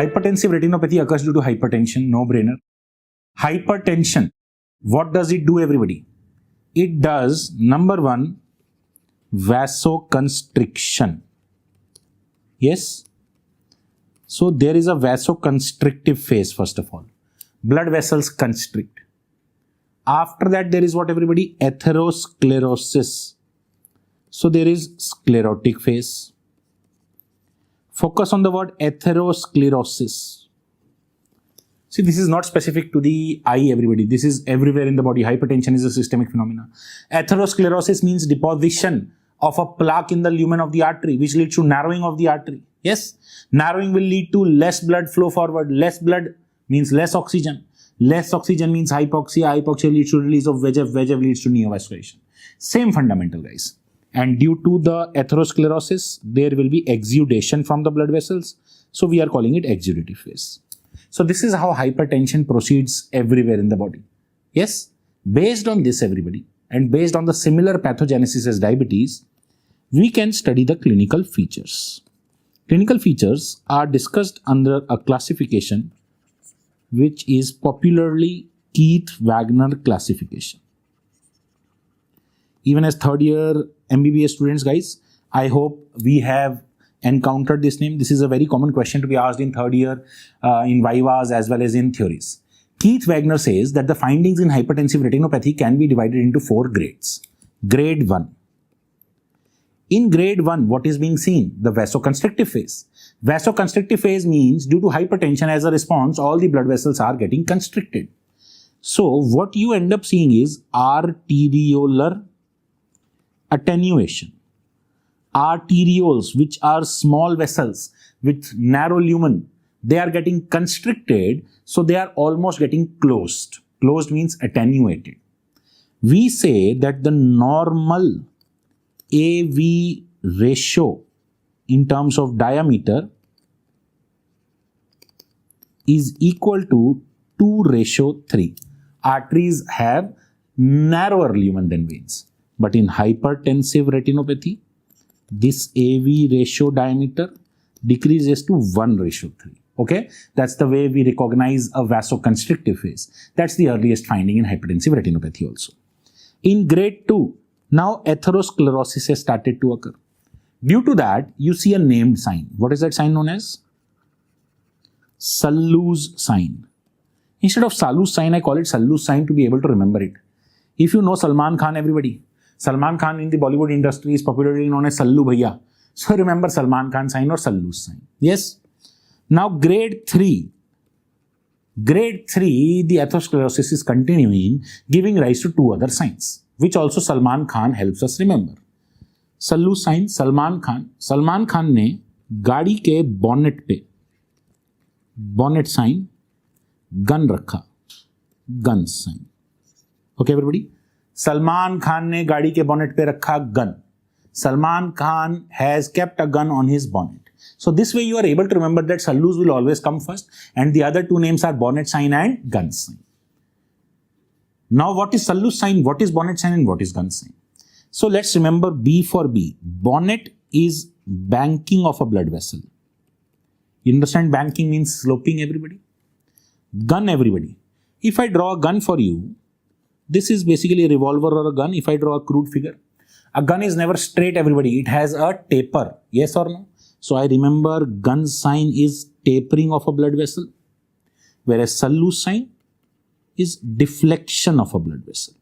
hypertensive retinopathy occurs due to hypertension, no brainer. Hypertension, what does it do, everybody? It does, number one, vasoconstriction. Yes? So there is a vasoconstrictive phase, first of all. Blood vessels constrict. After that, there is what, everybody? Atherosclerosis. So there is sclerotic phase. Focus on the word atherosclerosis. See, this is not specific to the eye, everybody. This is everywhere in the body. Hypertension is a systemic phenomenon. Atherosclerosis means deposition of a plaque in the lumen of the artery, which leads to narrowing of the artery. Yes? Narrowing will lead to less blood flow forward. Less blood means less oxygen. Less oxygen means hypoxia. Hypoxia leads to release of VEGF. VEGF leads to neovascularization. Same fundamental, guys. And due to the atherosclerosis, there will be exudation from the blood vessels. So we are calling it exudative phase. So this is how hypertension proceeds everywhere in the body. Yes? Based on this, everybody, and based on the similar pathogenesis as diabetes, we can study the clinical features. Clinical features are discussed under a classification which is popularly Keith-Wagner classification. Even as third year MBBS students, guys, I hope we have encountered this name. This is a very common question to be asked in third year in vivas as well as in theories. Keith-Wagner says that the findings in hypertensive retinopathy can be divided into 4 grades. Grade 1. In grade 1, what is being seen? The vasoconstrictive phase. Vasoconstrictive phase means due to hypertension, as a response, all the blood vessels are getting constricted. So what you end up seeing is arteriolar attenuation. Arterioles, which are small vessels with narrow lumen, they are getting constricted, so they are almost getting closed. Closed means attenuated. We say that the normal AV ratio in terms of diameter is equal to 2:3. Arteries have narrower lumen than veins. But in hypertensive retinopathy, this AV ratio diameter decreases to 1:3. Okay, that's the way we recognize a vasoconstrictive phase. That's the earliest finding in hypertensive retinopathy also. In grade 2, now atherosclerosis has started to occur. Due to that, you see a named sign. What is that sign known as? Sallu's sign. Instead of Sallu's sign, I call it Sallu's sign to be able to remember it. If you know Salman Khan, everybody, Salman Khan in the Bollywood industry is popularly known as Sallu Bhaiya. So remember Salman Khan sign or Sallu's sign. Yes? Now grade 3. Grade 3, the atherosclerosis is continuing, giving rise to 2 other signs, which also Salman Khan helps us remember. Sallu sign, Salman Khan ने गाड़ी के bonnet पे bonnet sign, gun रखा, gun sign. Okay, everybody? Salman Khan ने गाड़ी के bonnet पे रखा gun. Salman Khan has kept a gun on his bonnet. So this way you are able to remember that Sallus will always come first, and the other 2 names are bonnet sign and gun sign. Now what is Sallu's sign, what is bonnet sign, and what is gun sign? So let's remember B for B. Bonnet is banking of a blood vessel. You understand banking means sloping, everybody? Gun, everybody. If I draw a gun for you, this is basically a revolver or a gun. If I draw a crude figure, a gun is never straight, everybody. It has a taper. Yes or no? So I remember gun sign is tapering of a blood vessel, whereas Sallu's sign is deflection of a blood vessel.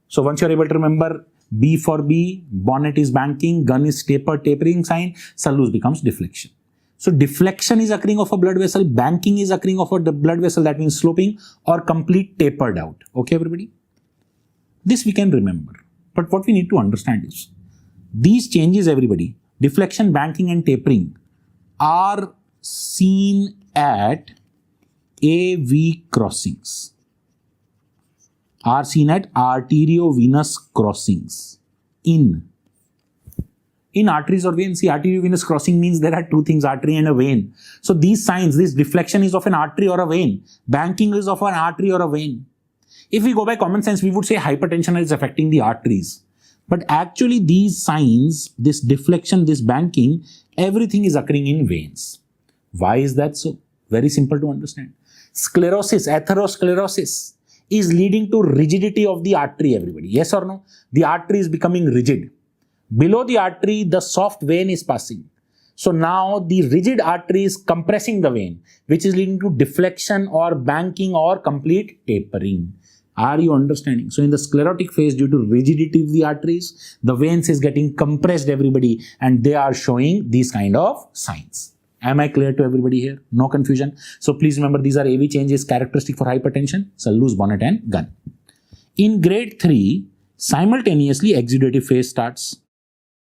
So once you are able to remember B for B, bonnet is banking, gun is tapering sign, Sallu's becomes deflection. So deflection is occurring of a blood vessel, banking is occurring of a blood vessel, that means sloping or complete tapered out. Okay, everybody? This we can remember. But what we need to understand is, these changes, everybody, deflection, banking and tapering, are seen at AV crossings. Are seen at arteriovenous crossings. In arteries or veins, see, arteriovenous crossing means there are 2 things, artery and a vein. So these signs, this deflection is of an artery or a vein. Banking is of an artery or a vein. If we go by common sense, we would say hypertension is affecting the arteries. But actually these signs, this deflection, this banking, everything is occurring in veins. Why is that so? Very simple to understand. Sclerosis, atherosclerosis is leading to rigidity of the artery, everybody. Yes or no? The artery is becoming rigid. Below the artery, the soft vein is passing. So now the rigid artery is compressing the vein, which is leading to deflection or banking or complete tapering. Are you understanding? So in the sclerotic phase, due to rigidity of the arteries, the veins is getting compressed, everybody, and they are showing these kind of signs. Am I clear to everybody here? No confusion. So please remember, these are AV changes characteristic for hypertension, Sallu's bonnet and gun. In grade 3, simultaneously exudative phase starts.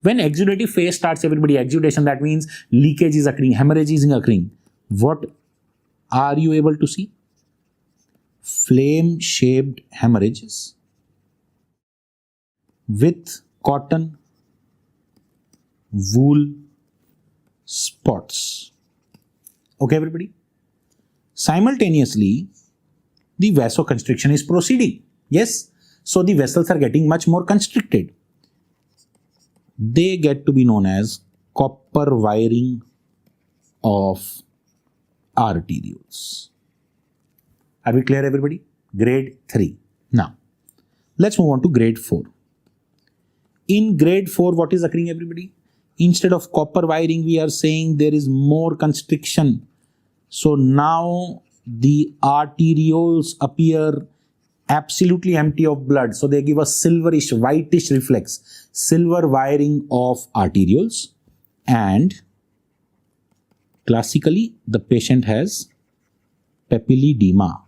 When exudative phase starts, everybody, exudation, that means leakage is occurring, hemorrhage is occurring. What are you able to see? Flame-shaped hemorrhages with cotton wool spots. Okay, everybody? Simultaneously, the vasoconstriction is proceeding. Yes? So the vessels are getting much more constricted. They get to be known as copper wiring of arterioles. Are we clear, everybody? Grade 3. Now, let's move on to grade 4. In grade 4, what is occurring, everybody? Instead of copper wiring, we are saying there is more constriction. So now the arterioles appear absolutely empty of blood. So they give a silverish, whitish reflex, silver wiring of arterioles. And classically, the patient has papilledema.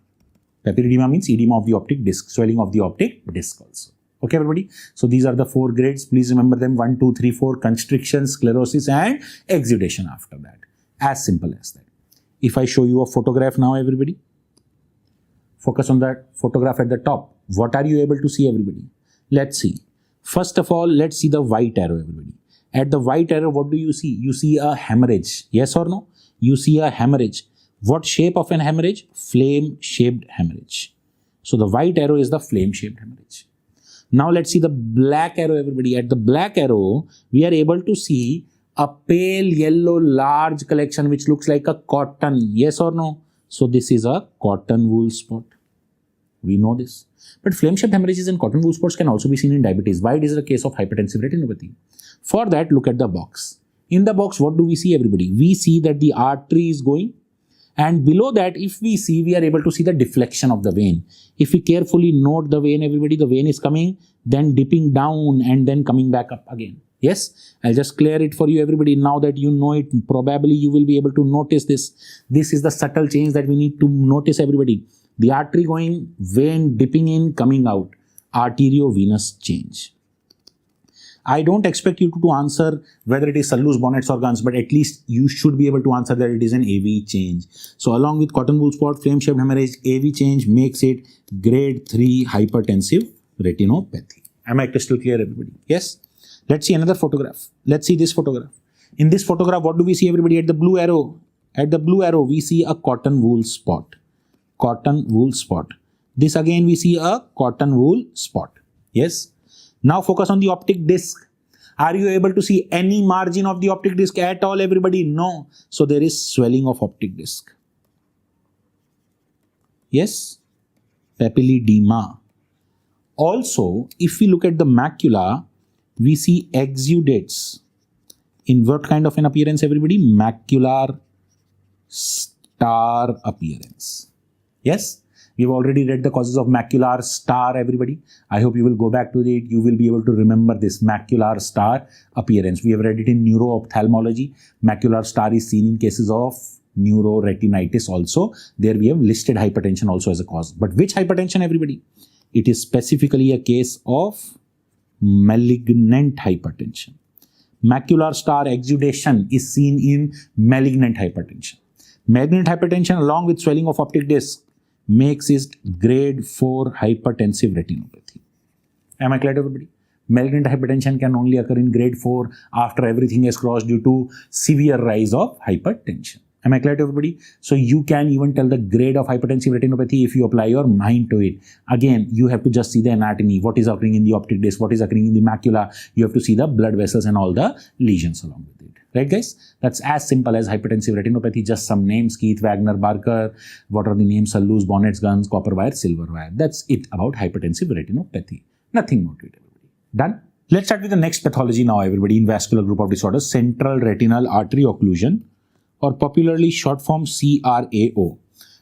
Papilledema means edema of the optic disc, swelling of the optic disc also. Okay, everybody? So these are the 4 grades. Please remember them: 1, 2, 3, 4, constriction, sclerosis, and exudation after that. As simple as that. If I show you a photograph now, everybody, focus on that photograph at the top. What are you able to see, everybody? Let's see. First of all, let's see the white arrow, everybody. At the white arrow, what do you see? You see a hemorrhage. Yes or no? You see a hemorrhage. What shape of an hemorrhage? Flame-shaped hemorrhage. So the white arrow is the flame-shaped hemorrhage. Now let's see the black arrow, everybody. At the black arrow, we are able to see a pale yellow large collection which looks like a cotton. Yes or no? So this is a cotton wool spot. We know this. But flame-shaped hemorrhages and cotton wool spots can also be seen in diabetes. Why it is a case of hypertensive retinopathy? For that, look at the box. In the box, what do we see, everybody? We see that the artery is going. And below that, if we see, we are able to see the deflection of the vein. If we carefully note the vein, everybody, the vein is coming, then dipping down and then coming back up again. Yes, I'll just clear it for you, everybody. Now that you know it, probably you will be able to notice this. This is the subtle change that we need to notice, everybody. The artery going, vein dipping in, coming out. Arteriovenous change. I don't expect you to answer whether it is Sallu's bonnets or guns, but at least you should be able to answer that it is an AV change. So along with cotton wool spot, flame-shaped hemorrhage, AV change makes it grade 3 hypertensive retinopathy. Am I crystal clear, everybody? Yes? Let's see another photograph. Let's see this photograph. In this photograph, what do we see, everybody? At the blue arrow. At the blue arrow, we see a cotton wool spot. Cotton wool spot. This again, we see a cotton wool spot. Yes? Now focus on the optic disc. Are you able to see any margin of the optic disc at all, everybody? No. So there is swelling of optic disc. Yes? Papilledema. Also, if we look at the macula, we see exudates. In what kind of an appearance, everybody? Macular star appearance. Yes? We've already read the causes of macular star, everybody. I hope you will go back to it. You will be able to remember this macular star appearance. We have read it in neuro-ophthalmology. Macular star is seen in cases of neuroretinitis also. There we have listed hypertension also as a cause. But which hypertension, everybody? It is specifically a case of malignant hypertension. Macular star exudation is seen in malignant hypertension. Malignant hypertension along with swelling of optic disc makes it grade 4 hypertensive retinopathy. Am I clear to everybody? Malignant hypertension can only occur in grade 4 after everything is crossed due to severe rise of hypertension. Am I clear to everybody? So you can even tell the grade of hypertensive retinopathy if you apply your mind to it. Again, you have to just see the anatomy, what is occurring in the optic disc, what is occurring in the macula. You have to see the blood vessels and all the lesions along with it. Right, guys? That's as simple as hypertensive retinopathy. Just some names: Keith, Wagner, Barker. What are the names? Sallus, bonnets, guns, copper wire, silver wire. That's it about hypertensive retinopathy. Nothing more to it, everybody. Done? Let's start with the next pathology now, everybody, in vascular group of disorders: central retinal artery occlusion, or popularly short form CRAO.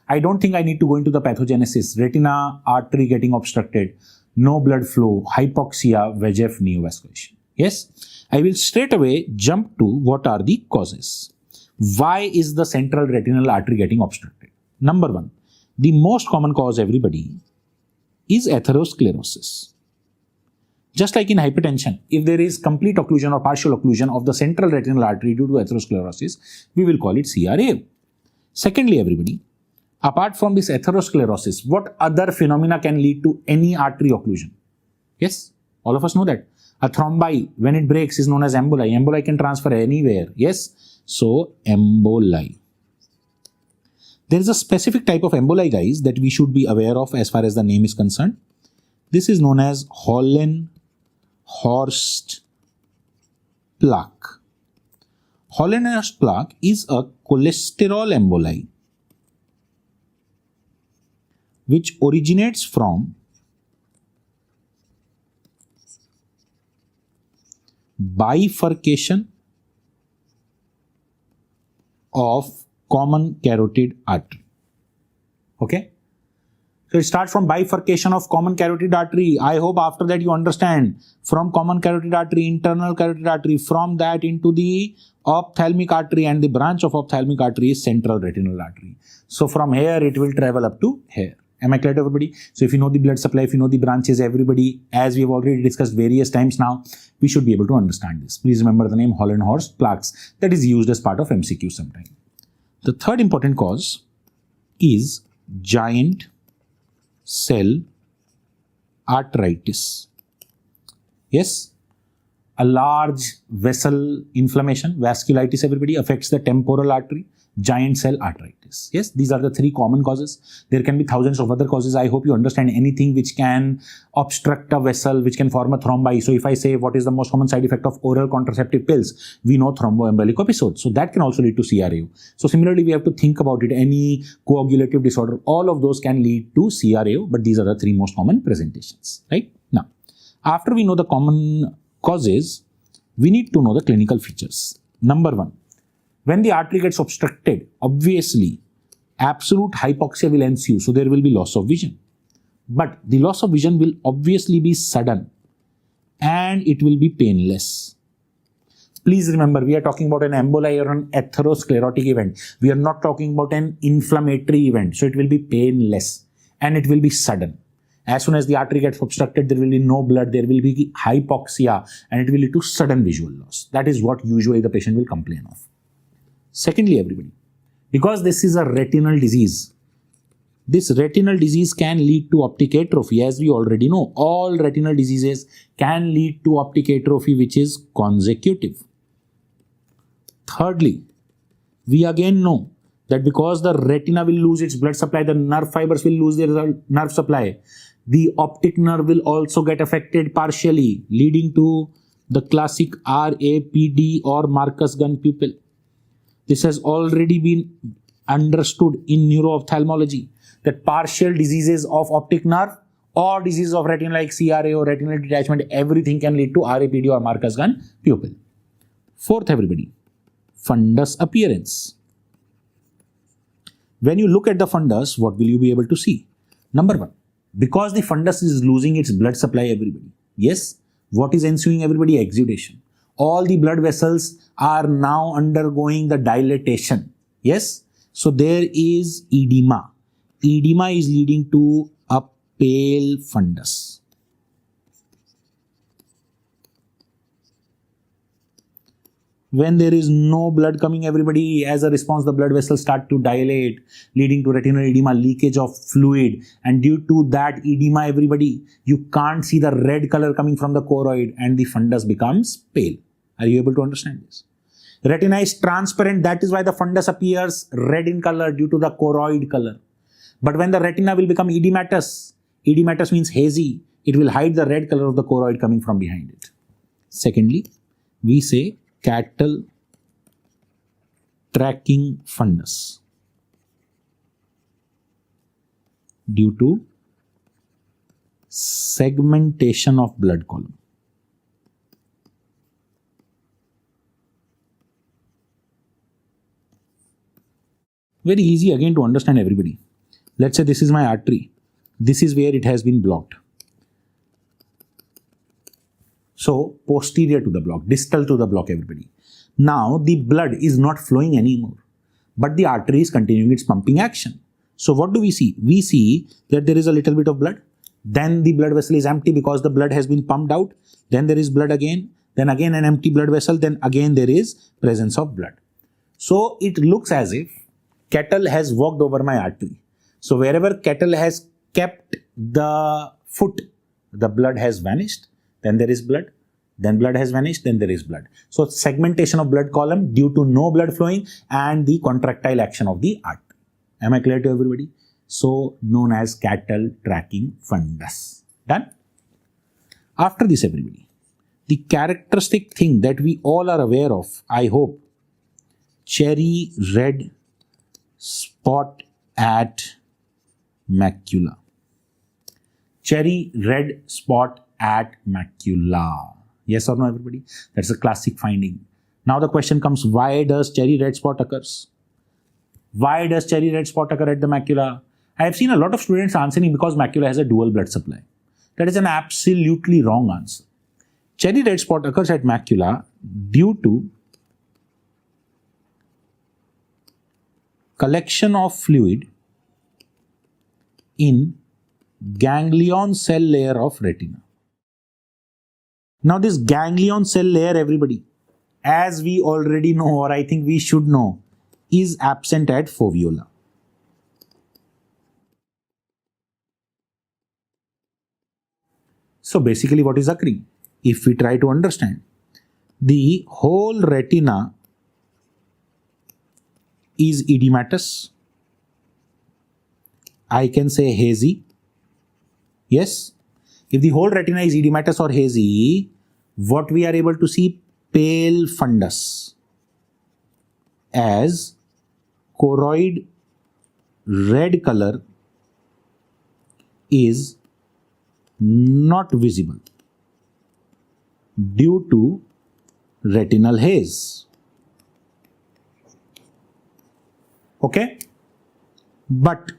I don't think I need to go into the pathogenesis. Retina artery getting obstructed, no blood flow, hypoxia, VEGF, neovascularization. Yes? I will straight away jump to what are the causes. Why is the central retinal artery getting obstructed? Number one, the most common cause, everybody, is atherosclerosis. Just like in hypertension, if there is complete occlusion or partial occlusion of the central retinal artery due to atherosclerosis, we will call it CRAO. Secondly, everybody, apart from this atherosclerosis, what other phenomena can lead to any artery occlusion? Yes, all of us know that. A thrombi, when it breaks, is known as emboli. Emboli can transfer anywhere. Yes, so emboli. There is a specific type of emboli, guys, that we should be aware of as far as the name is concerned. This is known as Hollenhorst plaque. Hollenhorst plaque is a cholesterol emboli which originates from bifurcation of common carotid artery. Okay? So it starts from bifurcation of common carotid artery. I hope after that you understand. From common carotid artery, internal carotid artery, from that into the ophthalmic artery, and the branch of ophthalmic artery is central retinal artery. So from here it will travel up to here. Am I clear to everybody? So if you know the blood supply, if you know the branches, everybody, as we have already discussed various times now, we should be able to understand this. Please remember the name Hollenhorst plaques that is used as part of MCQ sometime. The third important cause is giant cell arteritis. Yes, a large vessel inflammation, vasculitis, everybody, affects the temporal artery, giant cell arteritis. Yes, these are the three common causes. There can be thousands of other causes. I hope you understand anything which can obstruct a vessel, which can form a thrombi. So if I say what is the most common side effect of oral contraceptive pills, we know thromboembolic episode. So that can also lead to CRAO. So similarly, we have to think about it. Any coagulative disorder, all of those can lead to CRAO, but these are the three most common presentations. Right? Now, after we know the common causes, we need to know the clinical features. Number one, when the artery gets obstructed, obviously, absolute hypoxia will ensue. So there will be loss of vision. But the loss of vision will obviously be sudden and it will be painless. Please remember, we are talking about an emboli or an atherosclerotic event. We are not talking about an inflammatory event. So it will be painless and it will be sudden. As soon as the artery gets obstructed, there will be no blood, there will be hypoxia, and it will lead to sudden visual loss. That is what usually the patient will complain of. Secondly, everybody, because this is a retinal disease, this retinal disease can lead to optic atrophy. As we already know, all retinal diseases can lead to optic atrophy, which is consecutive. Thirdly, we again know that because the retina will lose its blood supply, the nerve fibers will lose their nerve supply. The optic nerve will also get affected partially, leading to the classic RAPD or Marcus gun pupil. This has already been understood in neuro-ophthalmology that partial diseases of optic nerve or diseases of retina like CRAO, retinal detachment, everything can lead to RAPD or Marcus gun pupil. Fourth, everybody, fundus appearance. When you look at the fundus, what will you be able to see? Number one, because the fundus is losing its blood supply, everybody. Yes, what is ensuing, everybody? Exudation. All the blood vessels are now undergoing the dilatation. Yes, so there is edema. Edema is leading to a pale fundus. When there is no blood coming, everybody, as a response, the blood vessels start to dilate, leading to retinal edema, leakage of fluid. And due to that edema, everybody, you can't see the red color coming from the choroid and the fundus becomes pale. Are you able to understand this? Retina is transparent. That is why the fundus appears red in color due to the choroid color. But when the retina will become edematous, edematous means hazy, it will hide the red color of the choroid coming from behind it. Secondly, we say cattle tracking fundus due to segmentation of blood column. Very easy again to understand, everybody. Let's say this is my artery. This is where it has been blocked. So posterior to the block, distal to the block, everybody. Now the blood is not flowing anymore, but the artery is continuing its pumping action. So what do we see? We see that there is a little bit of blood. Then the blood vessel is empty because the blood has been pumped out. Then there is blood again. Then again an empty blood vessel. Then again there is presence of blood. So it looks as if cattle has walked over my artery. So wherever cattle has kept the foot, the blood has vanished. Then there is blood. Then blood has vanished. Then there is blood. So segmentation of blood column due to no blood flowing and the contractile action of the artery. Am I clear to everybody? So known as cattle tracking fundus. Done? After this, everybody, the characteristic thing that we all are aware of, I hope, cherry red spot at macula. Cherry red spot at macula. Yes or no, everybody? That's a classic finding. Now the question comes, why does cherry red spot occurs? Why does cherry red spot occur at the macula? I have seen a lot of students answering because macula has a dual blood supply. That is an absolutely wrong answer. Cherry red spot occurs at macula due to collection of fluid in ganglion cell layer of retina. Now this ganglion cell layer, everybody, as we already know, or I think we should know, is absent at foveola. So basically what is occurring? If we try to understand, the whole retina is edematous. I can say hazy. Yes. If the whole retina is edematous or hazy, what we are able to see? Pale fundus as choroid red color is not visible due to retinal haze. Okay? But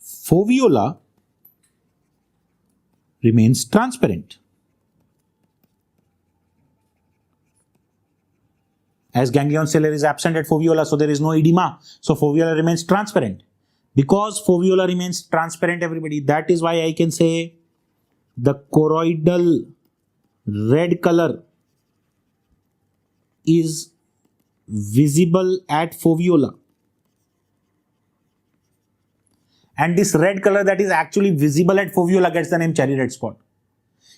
foveola remains transparent. As ganglion cell layer is absent at foveola, so there is no edema. So foveola remains transparent. Because foveola remains transparent, everybody, that is why I can say the choroidal red color is visible at foveola. And this red color that is actually visible at foveola gets the name cherry red spot.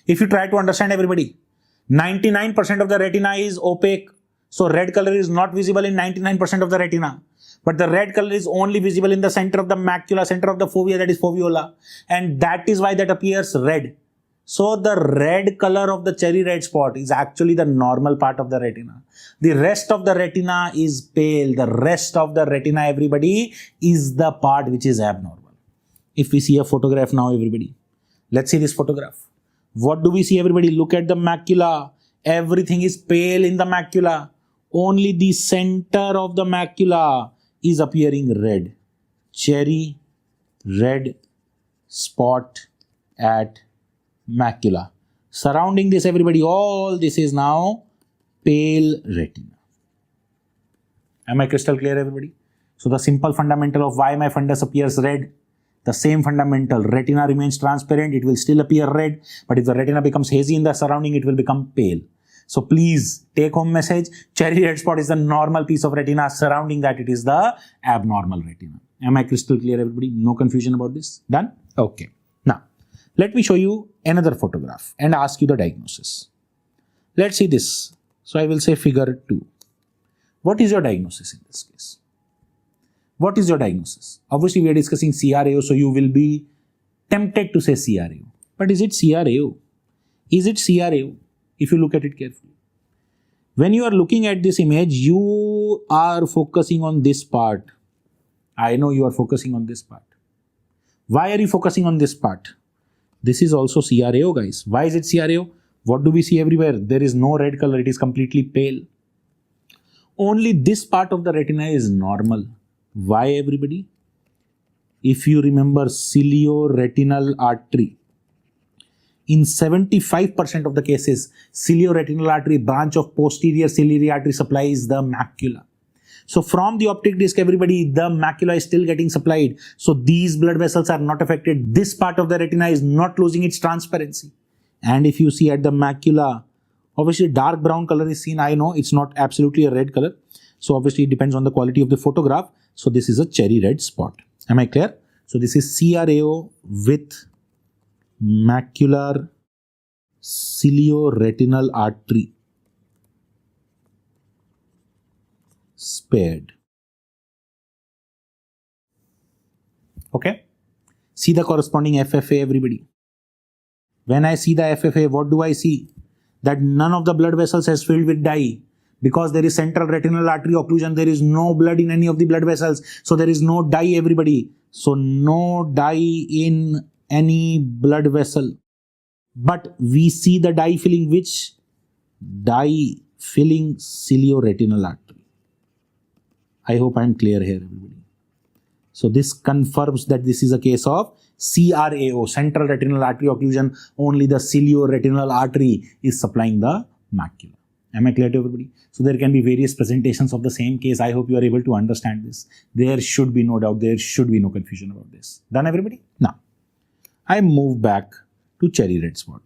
If you try to understand, everybody, 99% of the retina is opaque. So red color is not visible in 99% of the retina. But the red color is only visible in the center of the macula, center of the fovea, that is foveola. And that is why that appears red. So the red color of the cherry red spot is actually the normal part of the retina. The rest of the retina is pale. The rest of the retina, everybody, is the part which is abnormal. If we see a photograph now, everybody, let's see this photograph. What do we see, everybody? Look at the macula. Everything is pale in the macula. Only the center of the macula is appearing red. Cherry red spot at macula. Surrounding this, everybody, all this is now pale retina. Am I crystal clear, everybody? So the simple fundamental of why my fundus appears red, the same fundamental, retina remains transparent, it will still appear red, but if the retina becomes hazy in the surrounding, it will become pale. So please take home message, cherry red spot is the normal piece of retina, surrounding that it is the abnormal retina. Am I crystal clear, everybody? No confusion about this? Done? Okay. Now, let me show you another photograph and ask you the diagnosis. Let's see this. So I will say figure 2. What is your diagnosis in this case? What is your diagnosis? Obviously, we are discussing CRAO, so you will be tempted to say CRAO. But is it CRAO? Is it CRAO? If you look at it carefully. When you are looking at this image, you you are focusing on this part. I know you are focusing on this part. Why are you focusing on this part? This is also CRAO, guys. Why is it CRAO? What do we see everywhere? There is no red color. It is completely pale. Only this part of the retina is normal. Why, everybody? If you remember cilioretinal artery, in 75% of the cases, cilioretinal artery, branch of posterior ciliary artery, supplies the macula. So from the optic disc, everybody, the macula is still getting supplied. So these blood vessels are not affected. This part of the retina is not losing its transparency. And if you see at the macula, obviously dark brown color is seen. I know it's not absolutely a red color. So obviously it depends on the quality of the photograph. So this is a cherry red spot. Am I clear? So this is CRAO with macular cilioretinal artery spared. Okay. See the corresponding FFA, everybody. When I see the FFA, what do I see? That none of the blood vessels has filled with dye. Because there is central retinal artery occlusion, there is no blood in any of the blood vessels. So there is no dye, everybody. So no dye in any blood vessel. But we see the dye filling which? Dye filling cilioretinal artery. I hope I am clear here, everybody. So this confirms that this is a case of CRAO, central retinal artery occlusion. Only the cilioretinal artery is supplying the macula. Am I clear to everybody? So there can be various presentations of the same case. I hope you are able to understand this. There should be no doubt. There should be no confusion about this. Done, everybody? Now, I move back to cherry red spot.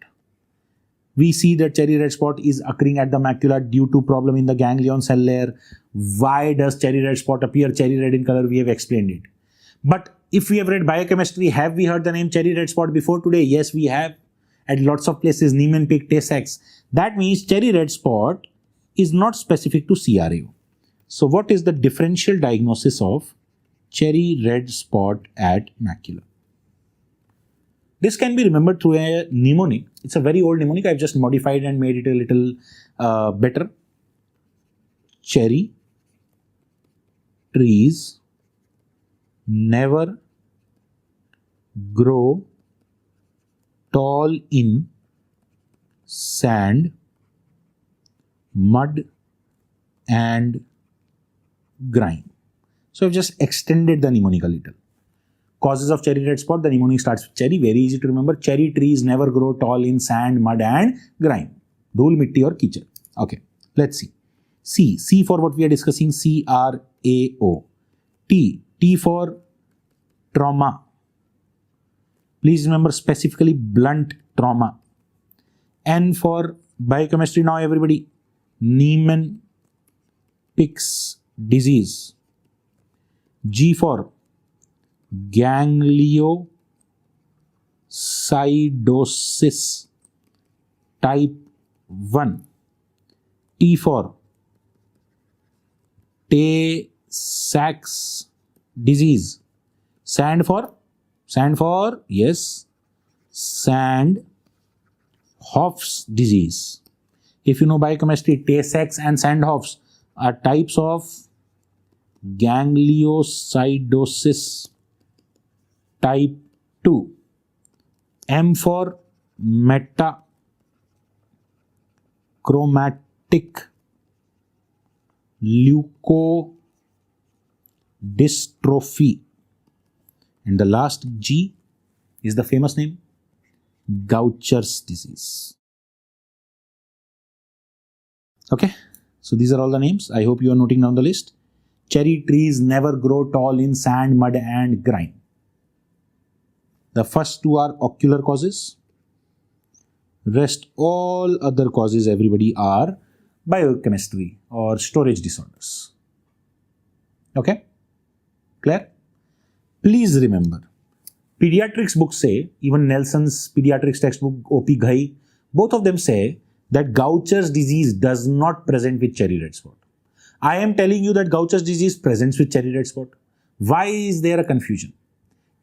We see that cherry red spot is occurring at the macula due to problem in the ganglion cell layer. Why does cherry red spot appear cherry red in color? We have explained it. But if we have read biochemistry, have we heard the name cherry red spot before today? Yes, we have. At lots of places, Niemann-Pick, Tay-Sachs. That means cherry red spot is not specific to CRAO. So what is the differential diagnosis of cherry red spot at macula? This can be remembered through a mnemonic. It's a very old mnemonic. I've just modified and made it a little better. Cherry trees never grow tall in sand, mud and grime. So I've just extended the mnemonic a little. Causes of cherry red spot, the mnemonic starts with cherry, very easy to remember. Cherry trees never grow tall in sand, mud and grime. Dhool, mitti or kichad. Okay, let's see. C for what we are discussing, CRAO. T for trauma. Please remember specifically blunt trauma. N for biochemistry now, everybody. Niemann-Pick's disease. G for gangliosidosis type 1. T for Tay-Sachs disease. Sand for yes, Sandhoff's disease. If you know biochemistry, Tay-Sachs and Sandhoff's are types of gangliosidosis type 2. M for metachromatic leukodystrophy. And the last G is the famous name, Gaucher's disease. Okay, so these are all the names. I hope you are noting down the list. Cherry trees never grow tall in sand, mud and grime. The first two are ocular causes. Rest all other causes, everybody, are biochemistry or storage disorders. Okay, clear? Please remember, pediatrics books say, even Nelson's pediatrics textbook, O.P. Ghai, both of them say that Gaucher's disease does not present with cherry red spot. I am telling you that Gaucher's disease presents with cherry red spot. Why is there a confusion?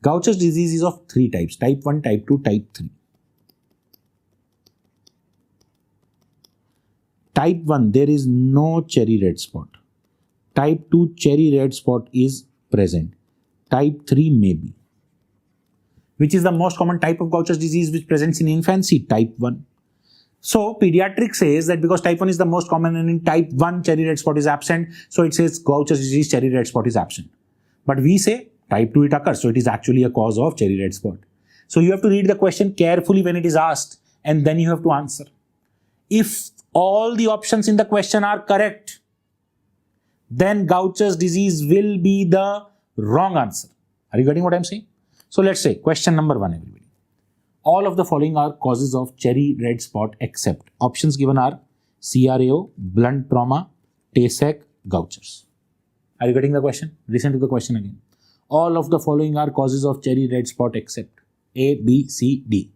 Gaucher's disease is of 3 types, type 1, type 2, type 3. Type 1, there is no cherry red spot. Type 2 cherry red spot is present. Type 3 maybe. Which is the most common type of Gaucher's disease which presents in infancy? Type 1. So pediatrics says that because type 1 is the most common and in type 1 cherry red spot is absent, so it says Gaucher's disease cherry red spot is absent. But we say type 2 it occurs, so it is actually a cause of cherry red spot. So you have to read the question carefully when it is asked and then you have to answer. If all the options in the question are correct, then Gaucher's disease will be the wrong answer. Are you getting what I'm saying? So let's say question number 1, everybody. All of the following are causes of cherry red spot except. Options given are CRAO, blunt trauma, Tay-Sachs, Gaucher's. Are you getting the question? Listen to the question again. All of the following are causes of cherry red spot except A, B, C, D.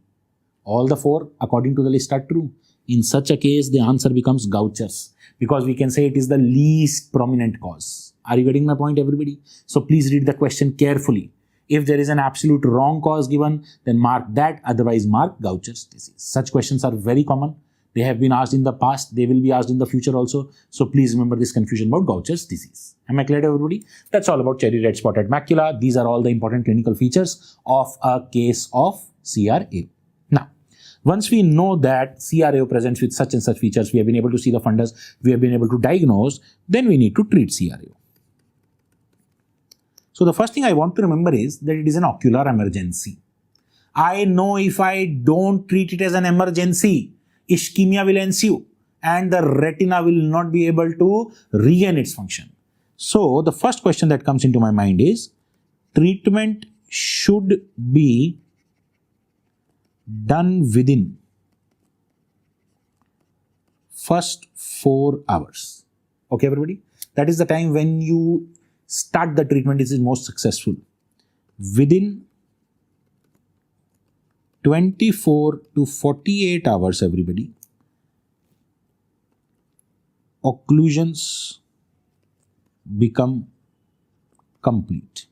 All the 4 according to the list are true. In such a case, the answer becomes Gaucher's because we can say it is the least prominent cause. Are you getting my point, everybody? So please read the question carefully. If there is an absolute wrong cause given, then mark that, otherwise mark Gaucher's disease. Such questions are very common. They have been asked in the past, they will be asked in the future also. So please remember this confusion about Gaucher's disease. Am I clear to everybody? That's all about cherry red spotted macula. These are all the important clinical features of a case of CRAO. Now, once we know that CRAO presents with such and such features, we have been able to see the fundus, we have been able to diagnose, then we need to treat CRAO. So the first thing I want to remember is that it is an ocular emergency. I know if I don't treat it as an emergency, ischemia will ensue and the retina will not be able to regain its function. So the first question that comes into my mind is, treatment should be done within first 4 hours. Okay, everybody? That is the time when you start the treatment, is most successful. Within 24 to 48 hours, everybody, occlusions become complete.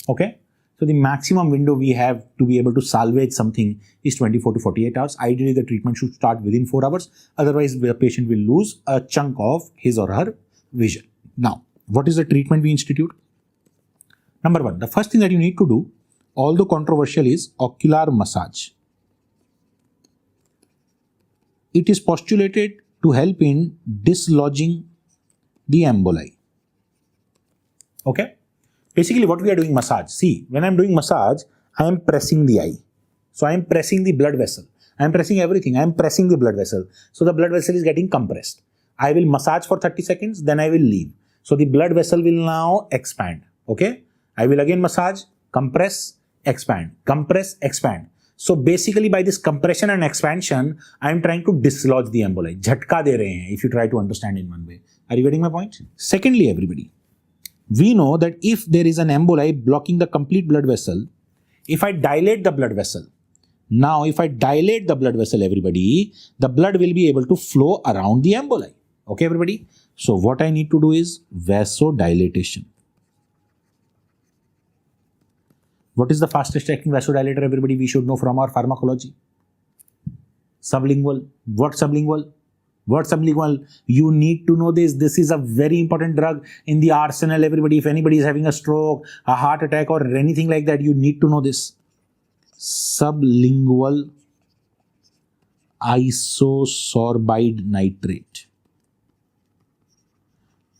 Okay? So the maximum window we have to be able to salvage something is 24 to 48 hours. Ideally, the treatment should start within 4 hours. Otherwise, the patient will lose a chunk of his or her vision. Now, what is the treatment we institute? Number 1, the first thing that you need to do, although controversial, is ocular massage. It is postulated to help in dislodging the emboli. Okay? Basically, what we are doing massage. See, when I am doing massage, I am pressing the eye. So I am pressing the blood vessel. I am pressing everything. I am pressing the blood vessel. So the blood vessel is getting compressed. I will massage for 30 seconds, then I will leave. So the blood vessel will now expand. Okay? I will again massage, compress, expand, compress, expand. So basically by this compression and expansion, I am trying to dislodge the emboli. Jhatka de rahe hain, if you try to understand in one way. Are you getting my point? Secondly, everybody, we know that if there is an emboli blocking the complete blood vessel, if I dilate the blood vessel, now if I dilate the blood vessel, everybody, the blood will be able to flow around the emboli. Okay, everybody? So what I need to do is vasodilatation. What is the fastest acting vasodilator, everybody? We should know from our pharmacology. Sublingual. What sublingual? What sublingual? You need to know this. This is a very important drug in the arsenal, everybody. If anybody is having a stroke, a heart attack or anything like that, you need to know this. Sublingual isosorbide nitrate.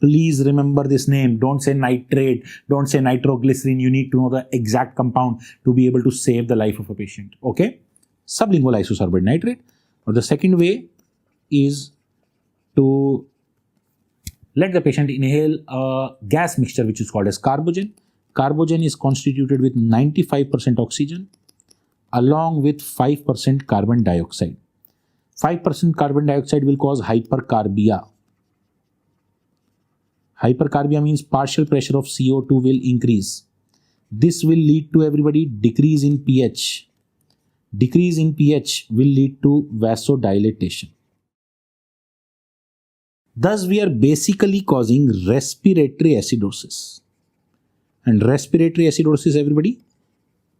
Please remember this name. Don't say nitrate. Don't say nitroglycerin. You need to know the exact compound to be able to save the life of a patient. Okay? Sublingual isosorbide nitrate. Or the second way is to let the patient inhale a gas mixture which is called as carbogen. Carbogen is constituted with 95% oxygen along with 5% carbon dioxide. 5% carbon dioxide will cause hypercarbia. Hypercarbia means partial pressure of CO2 will increase. This will lead to, everybody, decrease in pH. Decrease in pH will lead to vasodilatation. Thus, we are basically causing respiratory acidosis. And respiratory acidosis, everybody,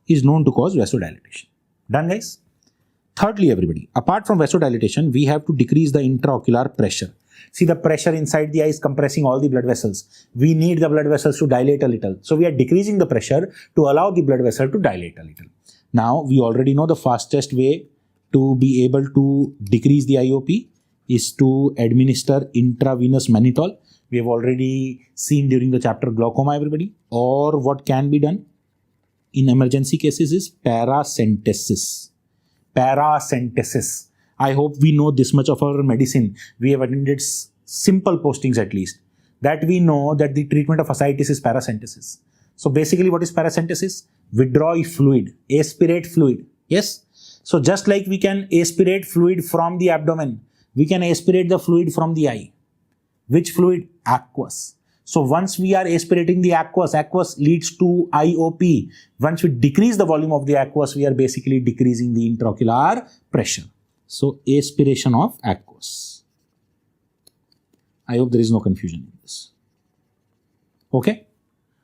is known to cause vasodilatation. Done, guys? Thirdly, everybody, apart from vasodilatation, we have to decrease the intraocular pressure. See, the pressure inside the eye is compressing all the blood vessels. We need the blood vessels to dilate a little. So we are decreasing the pressure to allow the blood vessel to dilate a little. Now, we already know the fastest way to be able to decrease the IOP is to administer intravenous mannitol. We have already seen during the chapter glaucoma, everybody. Or what can be done in emergency cases is paracentesis. Paracentesis. I hope we know this much of our medicine. We have attended simple postings at least. That we know that the treatment of ascites is paracentesis. So basically what is paracentesis? Withdraw fluid, aspirate fluid. Yes? So just like we can aspirate fluid from the abdomen, we can aspirate the fluid from the eye. Which fluid? Aqueous. So once we are aspirating the aqueous leads to IOP. Once we decrease the volume of the aqueous, we are basically decreasing the intraocular pressure. So aspiration of aqueous. I hope there is no confusion in this. Okay?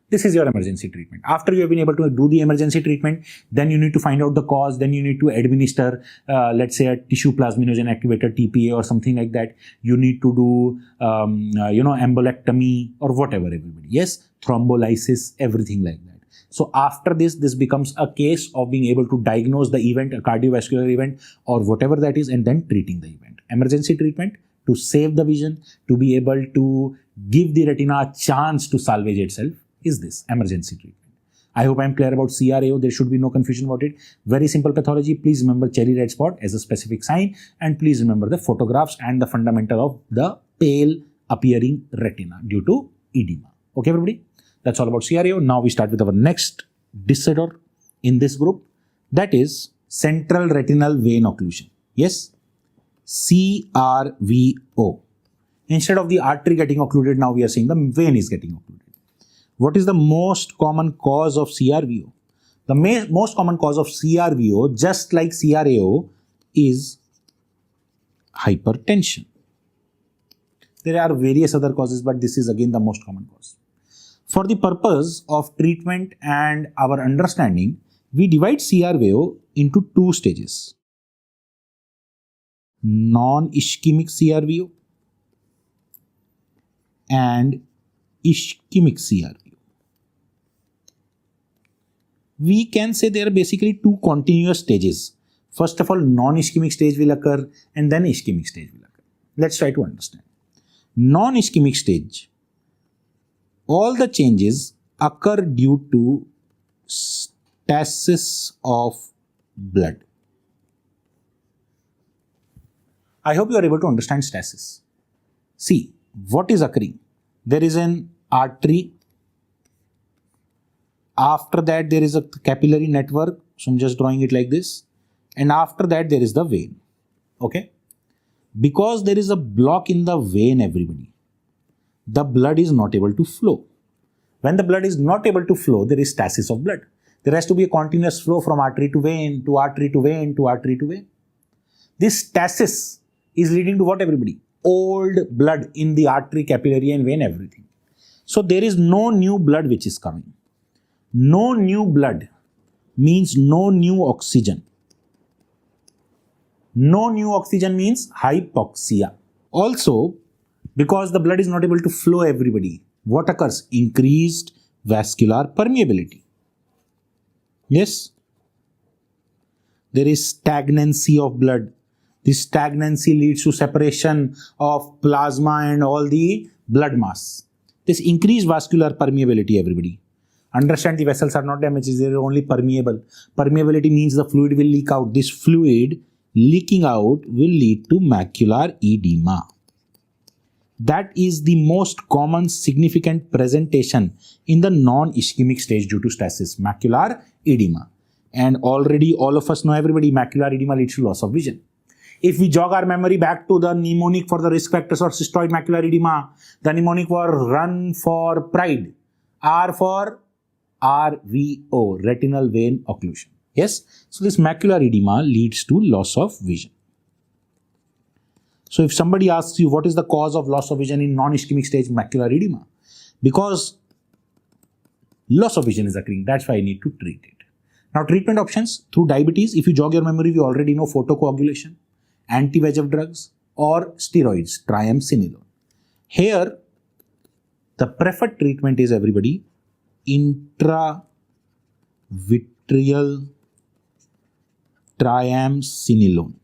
This is your emergency treatment. After you have been able to do the emergency treatment, then you need to find out the cause, then you need to administer, let's say a tissue plasminogen activator, TPA or something like that. You need to do, embolectomy or whatever, everybody. Yes, thrombolysis, everything like that. So after this becomes a case of being able to diagnose the event, a cardiovascular event or whatever that is, and then treating the event. Emergency treatment to save the vision, to be able to give the retina a chance to salvage itself, is this emergency treatment. I hope I am clear about CRAO. There should be no confusion about it. Very simple pathology. Please remember cherry red spot as a specific sign, and please remember the photographs and the fundamental of the pale appearing retina due to edema. Okay, everybody? That's all about CRAO. Now we start with our next disorder in this group. That is central retinal vein occlusion. Yes? CRVO. Instead of the artery getting occluded, now we are saying the vein is getting occluded. What is the most common cause of CRVO? The most common cause of CRVO, just like CRAO, is hypertension. There are various other causes, but this is again the most common cause. For the purpose of treatment and our understanding, we divide CRVO into two stages. Non-ischemic CRVO and ischemic CRVO. We can say there are basically two continuous stages. First of all, non-ischemic stage will occur and then ischemic stage will occur. Let's try to understand. Non-ischemic stage, all the changes occur due to stasis of blood. I hope you are able to understand stasis. See, what is occurring? There is an artery. After that, there is a capillary network. So I'm just drawing it like this. And after that, there is the vein. Okay? Because there is a block in the vein, everybody, the blood is not able to flow. When the blood is not able to flow, there is stasis of blood. There has to be a continuous flow from artery to vein, to artery to vein, to artery to vein. This stasis is leading to what, everybody? Old blood in the artery, capillary and vein, everything. So there is no new blood which is coming. No new blood means no new oxygen. No new oxygen means hypoxia. Also, because the blood is not able to flow, everybody, what occurs? Increased vascular permeability. Yes? There is stagnancy of blood. This stagnancy leads to separation of plasma and all the blood mass. This increased vascular permeability, everybody. Understand, the vessels are not damaged, they are only permeable. Permeability means the fluid will leak out. This fluid leaking out will lead to macular edema. That is the most common significant presentation in the non-ischemic stage due to stasis, macular edema. And already all of us know, everybody, macular edema leads to loss of vision. If we jog our memory back to the mnemonic for the risk factors or cystoid macular edema, the mnemonic was run for pride, R for RVO, retinal vein occlusion. Yes? So this macular edema leads to loss of vision. So if somebody asks you what is the cause of loss of vision in non-ischemic stage macular edema, because loss of vision is occurring, that's why I need to treat it. Now treatment options through diabetes. If you jog your memory, we already know photocoagulation, anti-VEGF drugs or steroids, triamcinolone. Here, the preferred treatment is, everybody, intravitreal triamcinolone.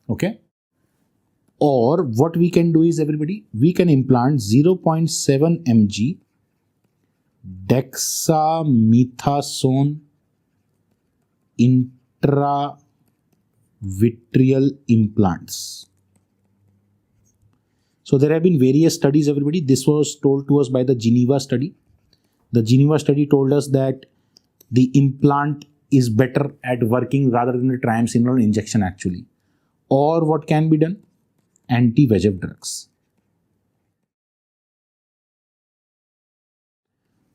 Okay? Or what we can do is, everybody, we can implant 0.7 mg dexamethasone intravitreal implants. So there have been various studies, everybody. This was told to us by the Geneva study. The Geneva study told us that the implant is better at working rather than the triamcinolone injection actually. Or what can be done? Anti-VEGF drugs.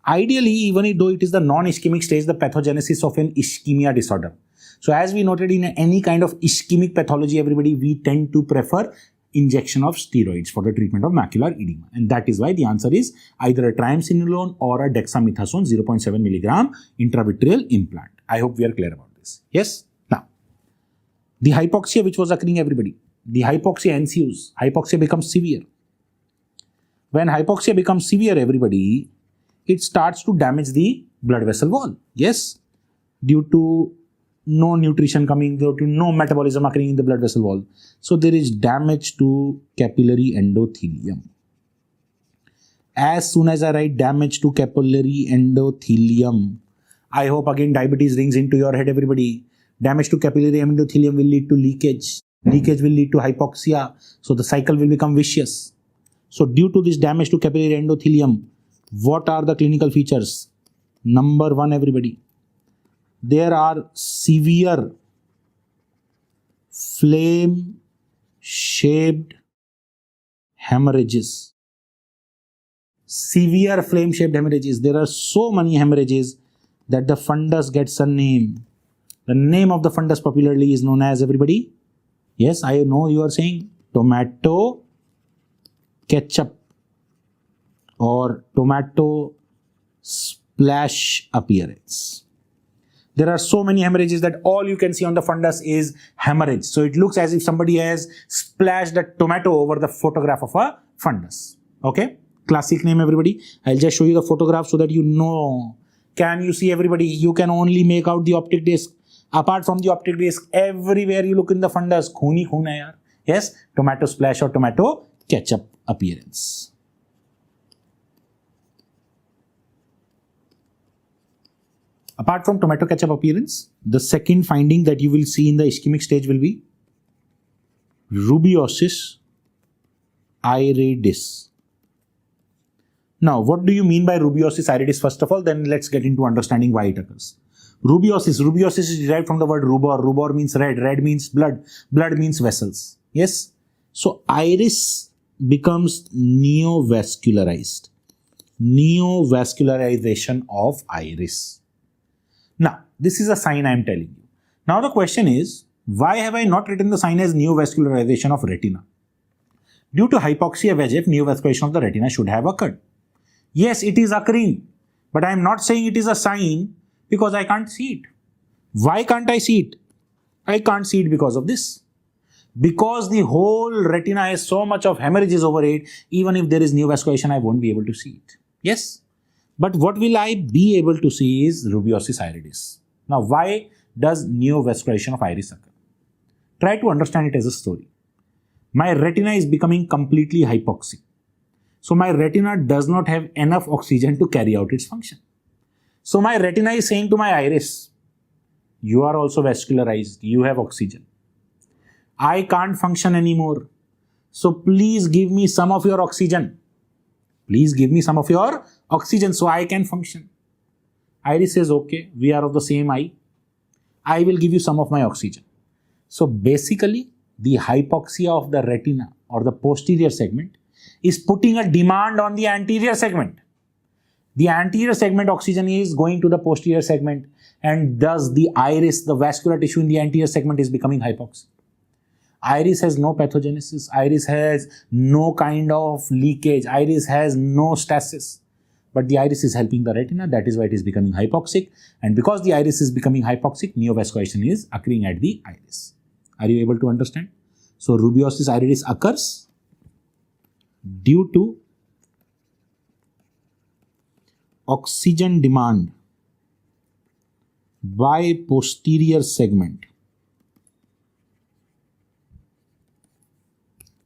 Ideally, even though it is the non-ischemic stage, the pathogenesis of an ischemia disorder. So as we noted, in any kind of ischemic pathology, everybody, we tend to prefer injection of steroids for the treatment of macular edema. And that is why the answer is either a triamcinolone or a dexamethasone 0.7 milligram intravitreal implant. I hope we are clear about this. Yes? Now, the hypoxia which was occurring, everybody, the hypoxia ensues. Hypoxia becomes severe. When hypoxia becomes severe, everybody, it starts to damage the blood vessel wall. Yes? Due to no nutrition coming, due to no metabolism occurring in the blood vessel wall. So there is damage to capillary endothelium. As soon as I write damage to capillary endothelium, I hope again diabetes rings into your head, everybody. Damage to capillary endothelium will lead to leakage. Leakage will lead to hypoxia. So the cycle will become vicious. So due to this damage to capillary endothelium, what are the clinical features? Number one, everybody, there are severe flame-shaped hemorrhages. Severe flame-shaped hemorrhages. There are so many hemorrhages that the fundus gets a name. The name of the fundus popularly is known as, everybody, yes, I know you are saying tomato ketchup or tomato splash appearance. There are so many hemorrhages that all you can see on the fundus is hemorrhage. So it looks as if somebody has splashed a tomato over the photograph of a fundus. Okay? Classic name, everybody. I'll just show you the photograph so that you know. Can you see, everybody? You can only make out the optic disc. Apart from the optic disc, everywhere you look in the fundus, khoon hi khoon hai yaar. Yes? Tomato splash or tomato ketchup appearance. Apart from tomato ketchup appearance, the second finding that you will see in the ischemic stage will be rubeosis iridis. Now, what do you mean by rubeosis iridis? First of all, then let's get into understanding why it occurs. Rubeosis is derived from the word rubor. Rubor means red. Red means blood. Blood means vessels. Yes? So, iris becomes neovascularized. Neovascularization of iris. Now, this is a sign I am telling you. Now, the question is, why have I not written the sign as neovascularization of retina? Due to hypoxia VEGF, neovascularization of the retina should have occurred. Yes, it is occurring, but I am not saying it is a sign because I can't see it. Why can't I see it? I can't see it because of this. Because the whole retina has so much of hemorrhages over it, even if there is neovascularization, I won't be able to see it. Yes? But what will I be able to see is rubeosis iridis. Now, why does neovascularization of iris occur? Try to understand it as a story. My retina is becoming completely hypoxic. So, my retina does not have enough oxygen to carry out its function. So, my retina is saying to my iris, you are also vascularized, you have oxygen. I can't function anymore. So, please give me some of your oxygen. Please give me some of your oxygen so I can function. Iris says, okay, we are of the same eye. I will give you some of my oxygen. So basically, the hypoxia of the retina or the posterior segment is putting a demand on the anterior segment. The anterior segment oxygen is going to the posterior segment, and thus the iris, the vascular tissue in the anterior segment is becoming hypoxic. Iris has no pathogenesis. Iris has no kind of leakage. Iris has no stasis. But the iris is helping the retina. That is why it is becoming hypoxic. And because the iris is becoming hypoxic, neovascularization is occurring at the iris. Are you able to understand? So rubeosis iridis occurs due to oxygen demand by posterior segment.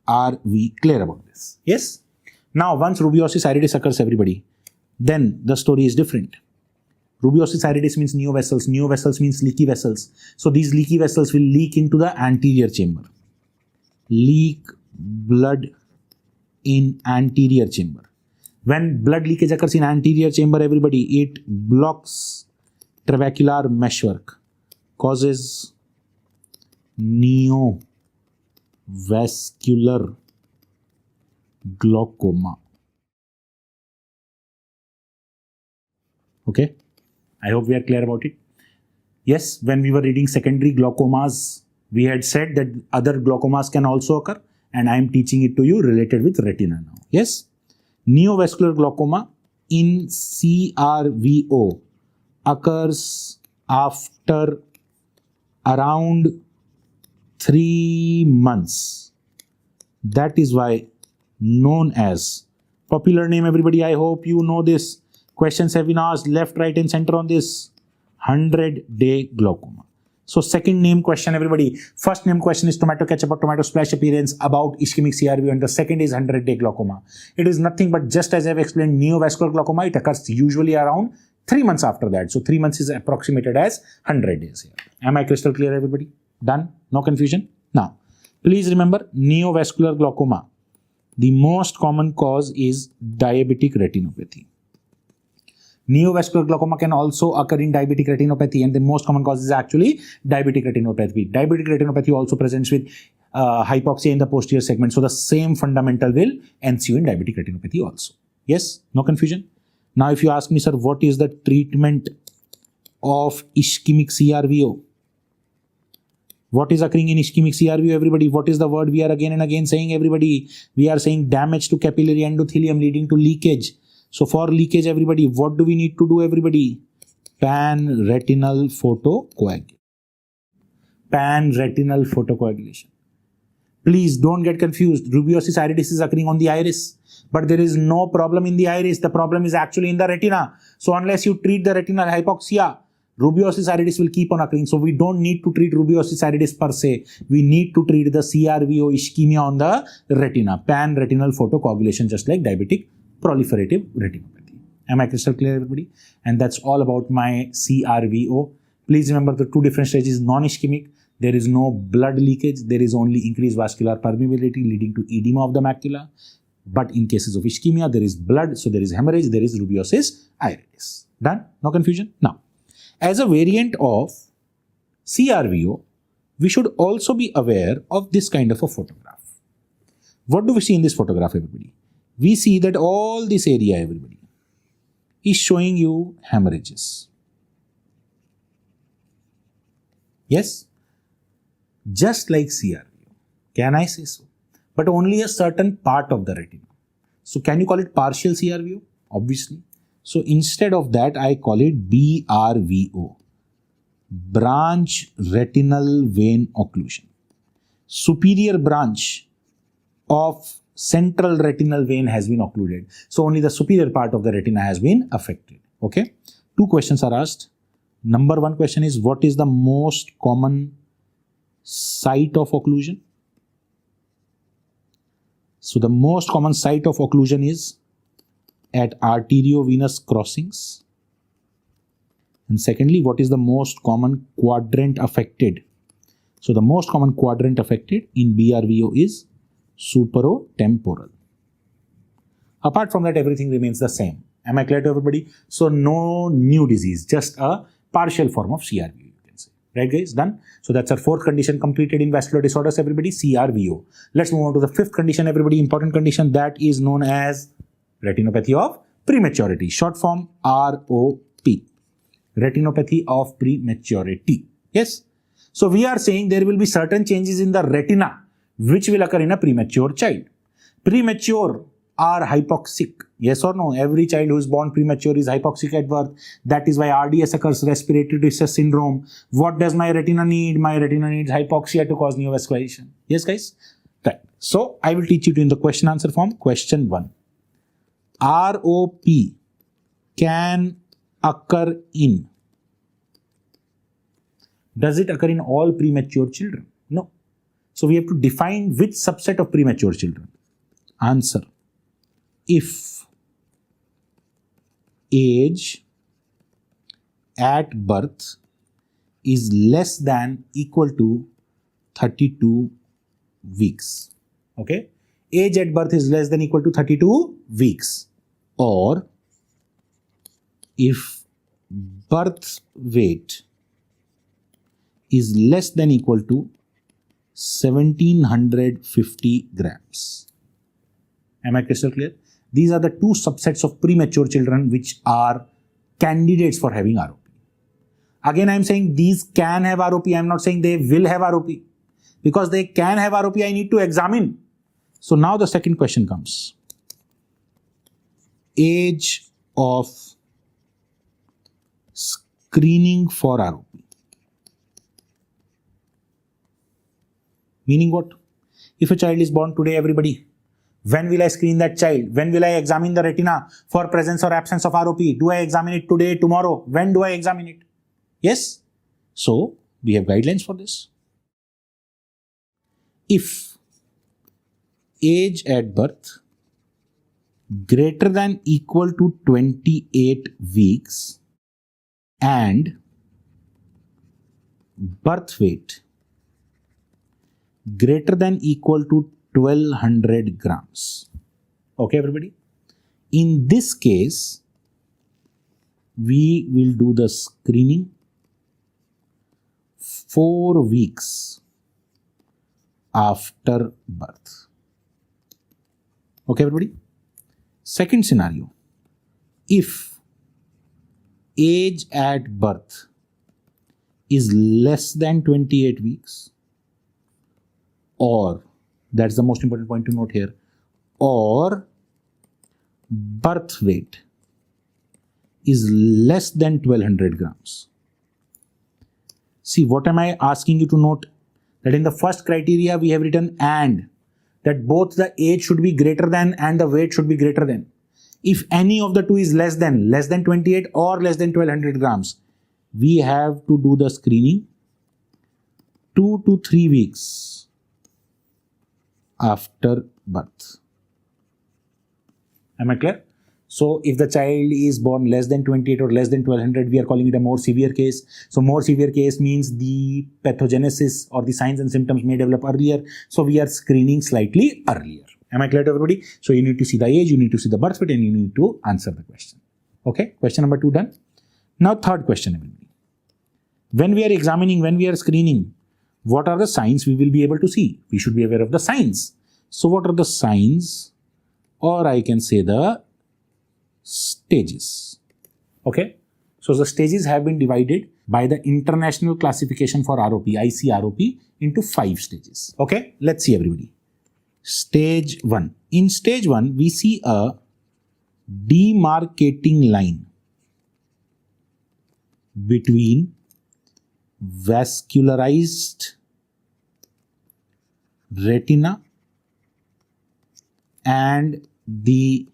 Are we clear about this? Yes? Now, once rubeosis iridis occurs, everybody, then the story is different. Rubeosis iridis means neo vessels. Neo vessels means leaky vessels. So these leaky vessels will leak into the anterior chamber. Leak blood in anterior chamber. When blood leakage occurs in anterior chamber, everybody, it blocks trabecular meshwork, causes neovascular glaucoma. Okay, I hope we are clear about it. Yes, when we were reading secondary glaucomas, we had said that other glaucomas can also occur, and I am teaching it to you related with retina now. Yes, neovascular glaucoma in CRVO occurs after around 3 months. That is why known as, popular name everybody, I hope you know this. Questions have been asked left, right and center on this. 100-day glaucoma. So second name question everybody. First name question is tomato ketchup or tomato splash appearance about ischemic CRVO, and the second is 100-day glaucoma. It is nothing but just as I have explained neovascular glaucoma, it occurs usually around 3 months after that. So 3 months is approximated as 100 days here. Am I crystal clear everybody? Done? No confusion? Now, please remember neovascular glaucoma. The most common cause is diabetic retinopathy. Neovascular glaucoma can also occur in diabetic retinopathy, and the most common cause is actually diabetic retinopathy. Diabetic retinopathy also presents with hypoxia in the posterior segment. So the same fundamental will ensue in diabetic retinopathy also. Yes? No confusion? Now if you ask me, sir, what is the treatment of ischemic CRVO? What is occurring in ischemic CRVO, everybody? What is the word we are again and again saying, everybody? We are saying damage to capillary endothelium leading to leakage. So for leakage, everybody, what do we need to do, everybody? Pan-retinal photocoagulation. Pan-retinal photocoagulation. Please don't get confused. Rubeosis iridis is occurring on the iris, but there is no problem in the iris. The problem is actually in the retina. So unless you treat the retinal hypoxia, rubeosis iridis will keep on occurring. So we don't need to treat rubeosis iridis per se. We need to treat the CRVO ischemia on the retina. Pan-retinal photocoagulation, just like diabetic proliferative retinopathy. Am I crystal clear, everybody? And that's all about my CRVO. Please remember the two different stages. Non-ischemic, there is no blood leakage. There is only increased vascular permeability leading to edema of the macula. But in cases of ischemia, there is blood, so there is hemorrhage, there is rubeosis iridis. Done? No confusion? Now, as a variant of CRVO, we should also be aware of this kind of a photograph. What do we see in this photograph, everybody? We see that all this area, everybody, is showing you hemorrhages. Yes? Just like CRVO. Can I say so? But only a certain part of the retina. So can you call it partial CRVO? Obviously. So instead of that, I call it BRVO. Branch retinal vein occlusion. Superior branch of central retinal vein has been occluded. So only the superior part of the retina has been affected. Okay. Two questions are asked. Number one question is, what is the most common site of occlusion? So the most common site of occlusion is at arteriovenous crossings. And secondly, what is the most common quadrant affected? So the most common quadrant affected in BRVO is superotemporal. Apart from that, everything remains the same. Am I clear to everybody? So no new disease, just a partial form of CRVO, you can say. Right, guys? Done? So that's our fourth condition completed in vascular disorders, everybody, CRVO. Let's move on to the fifth condition, everybody, important condition, that is known as retinopathy of prematurity. Short form ROP. Retinopathy of prematurity. Yes? So we are saying there will be certain changes in the retina which will occur in a premature child. Premature are hypoxic, Yes or no? Every child who is born premature is hypoxic at birth. That is why RDS occurs, respiratory distress syndrome. What does my retina need? My retina needs hypoxia to cause neovascularization. Yes, guys? Right. So, I will teach you in the question answer form. Question 1. ROP can occur in. Does it occur in all premature children? No. So, we have to define which subset of premature children. Answer. If age at birth is less than equal to 32 weeks. Okay? Age at birth is less than equal to 32 weeks. Or if birth weight is less than equal to 1750 grams. Am I crystal clear? These are the two subsets of premature children which are candidates for having ROP. Again, I am saying these can have ROP. I am not saying they will have ROP. Because they can have ROP, I need to examine. So now the second question comes. Age of screening for ROP. Meaning what? If a child is born today, everybody, when will I screen that child? When will I examine the retina for presence or absence of ROP? Do I examine it today, tomorrow? When do I examine it? Yes? So, we have guidelines for this. If age at birth greater than equal to 28 weeks and birth weight greater than equal to 1200 grams. Okay, everybody? In this case, we will do the screening 4 weeks after birth. Okay, everybody? Second scenario. If age at birth is less than 28 weeks, or, that's the most important point to note here, or birth weight is less than 1200 grams. See, what am I asking you to note? That in the first criteria we have written and, that both the age should be greater than and the weight should be greater than. If any of the two is less than 28 or less than 1200 grams, we have to do the screening 2 to 3 weeks after birth. Am I clear? So, if the child is born less than 28 or less than 1200, we are calling it a more severe case. So, more severe case means the pathogenesis or the signs and symptoms may develop earlier. So, we are screening slightly earlier. Am I clear to everybody? So, you need to see the age, you need to see the birth weight, and you need to answer the question. Okay, question number 2 done. Now, third question, everybody. When we are examining, when we are screening, what are the signs we will be able to see? We should be aware of the signs. So, what are the signs? Or I can say the stages. Okay. So, the stages have been divided by the International Classification for ROP, ICROP, into 5 stages. Okay. Let's see, everybody. Stage 1. In stage 1, we see a demarcating line between vascularized retina and the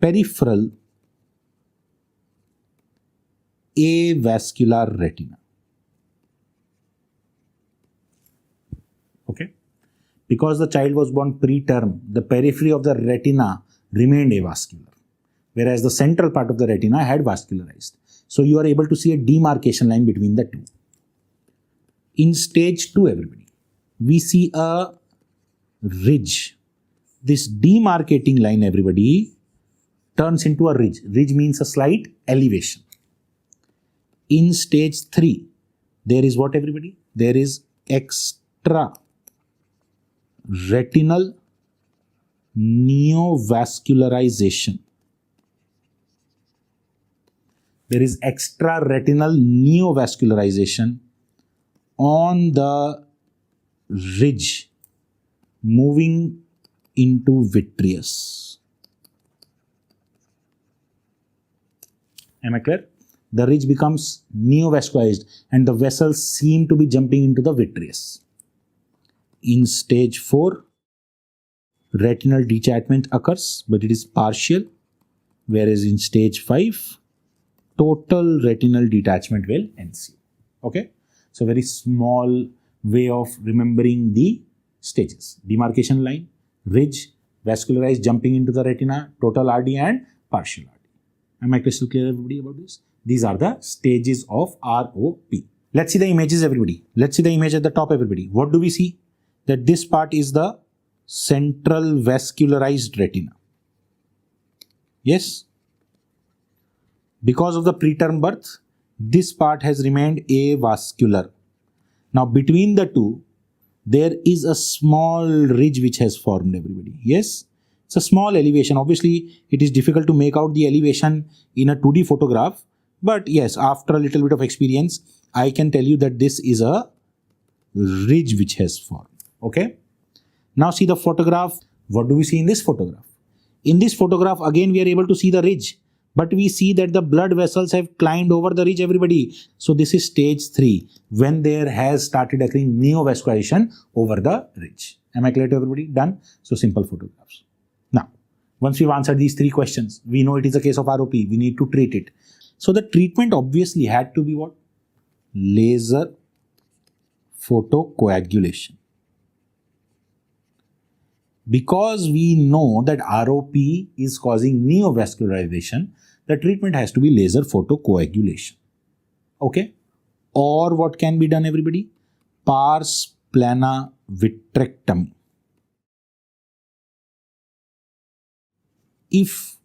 peripheral avascular retina. Okay. Because the child was born preterm, the periphery of the retina remained avascular, whereas the central part of the retina had vascularized. So you are able to see a demarcation line between the two. In stage 2, everybody, we see a ridge. This demarcating line, everybody, turns into a ridge. Ridge means a slight elevation. In stage 3, there is what, everybody? There is extra retinal neovascularization. There is extra retinal neovascularization on the ridge moving into vitreous. Am I clear? The ridge becomes neovascularized and the vessels seem to be jumping into the vitreous. In stage 4, retinal detachment occurs, but it is partial, whereas in stage 5, total retinal detachment will ensue. Okay? So very small way of remembering the stages. Demarcation line, ridge, vascularized jumping into the retina, total RD and partial RD. Am I crystal clear, everybody, about this? These are the stages of ROP. Let's see the images, everybody. Let's see the image at the top, everybody. What do we see? That this part is the central vascularized retina. Yes? Because of the preterm birth, this part has remained avascular. Now, between the two, there is a small ridge which has formed, everybody. Yes? It's a small elevation. Obviously, it is difficult to make out the elevation in a 2D photograph. But yes, after a little bit of experience, I can tell you that this is a ridge which has formed. Okay? Now see the photograph. What do we see in this photograph? In this photograph, again, we are able to see the ridge. But we see that the blood vessels have climbed over the ridge, everybody. So this is stage 3, when there has started occurring neovascularization over the ridge. Am I clear to everybody? Done? So simple photographs. Now, once we've answered these 3 questions, we know it is a case of ROP. We need to treat it. So the treatment obviously had to be what? Laser photocoagulation. Because we know that ROP is causing neovascularization, the treatment has to be laser photocoagulation. Okay? Or what can be done, everybody? Pars plana vitrectomy. If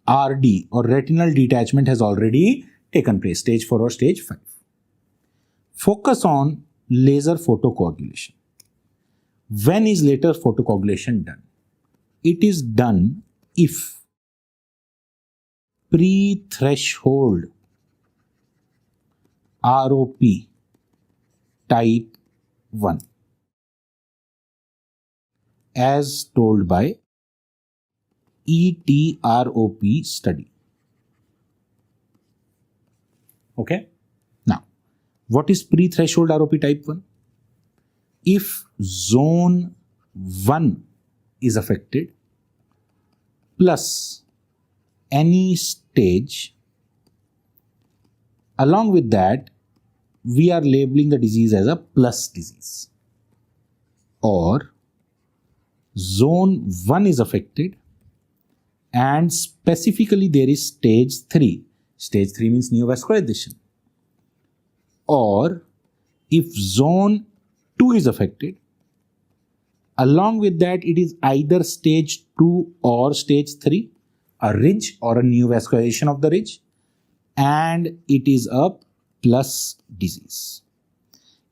RD or retinal detachment has already taken place, stage 4 or stage 5. Focus on laser photocoagulation. When is laser photocoagulation done? It is done if pre-threshold ROP type 1, as told by ETROP study. Okay? Now, what is pre-threshold ROP type 1? If zone 1 is affected plus any stage, along with that, we are labeling the disease as a plus disease. Or zone 1 is affected and specifically there is stage 3. Stage 3 means neovascularization. Or if zone 2 is affected, along with that it is either stage 2 or stage 3, a ridge or a neovascularization of the ridge, and it is a plus disease.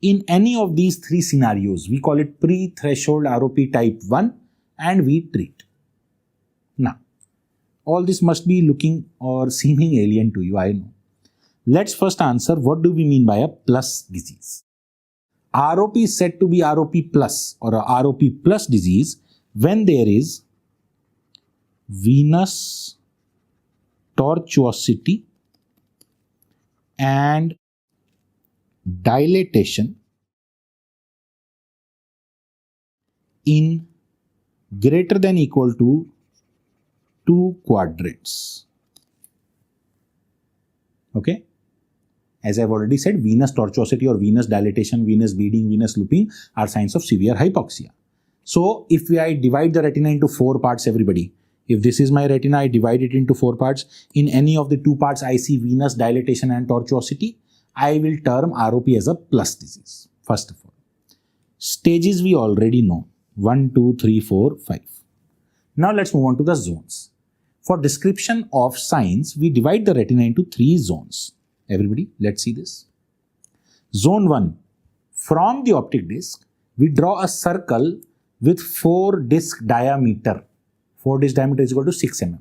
In any of these 3 scenarios, we call it pre-threshold ROP type 1 and we treat. Now, all this must be looking or seeming alien to you, I know. Let's first answer, what do we mean by a plus disease? ROP is said to be ROP plus or a ROP plus disease when there is venous tortuosity and dilatation in greater than equal to 2 quadrants. Okay? As I've already said, venous tortuosity or venous dilatation, venous bleeding, venous looping are signs of severe hypoxia. So, if I divide the retina into 4 parts, everybody, if this is my retina, I divide it into 4 parts. In any of the 2 parts, I see venous dilatation and tortuosity, I will term ROP as a plus disease, first of all. Stages we already know, 1, 2, 3, 4, 5. Now, let's move on to the zones. For description of signs, we divide the retina into 3 zones. Everybody, let's see this. Zone 1. From the optic disc, we draw a circle with 4 disc diameter. 4 disc diameter is equal to 6 mm.